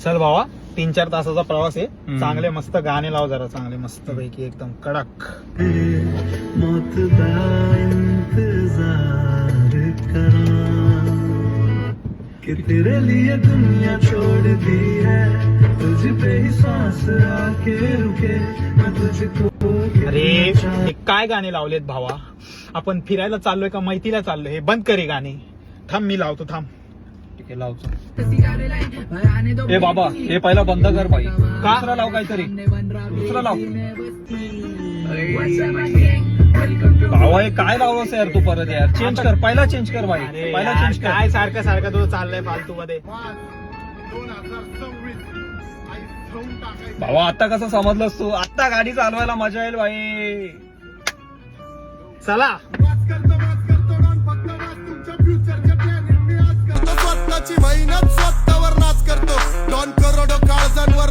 चल भावा 3-4 तासाचा प्रवास आहे. चांगले मस्त गाणे लाव जरा, चांगले मस्त पैकी एकदम कडक. मौत दा इंतजार करा कि तेरे लिए दुनिया छोड़ दी है, तुझ पे ही सांस आके रुके मैं तुझको. अरे हे काय गाणे लावलेत भावा? आपण फिरायला चाललोय का मैतीला चाललोय? हे बंद करे गाणे. थांब मी लावतो, थांब. ठीक आहे लावतो. ए बाबा हे पहिला बंद कर भाई. दुसरा लाव काहीतरी, दुसरा लाव. भावा हे काय लावलंस यार तू परत यार? चेंज कर, पहिला चेंज कर भाई, अरे पहिला यार, चेंज कर. काय सारखं सारखं तुझं चाललंय फालतू मध्ये. भावा आता कसं समजलंस तू? आता गाडी चालवायला मजा येईल भाई. चला स्वतःची मेहनत स्वतःवर नाच करतो. 2 करोड काळजांवर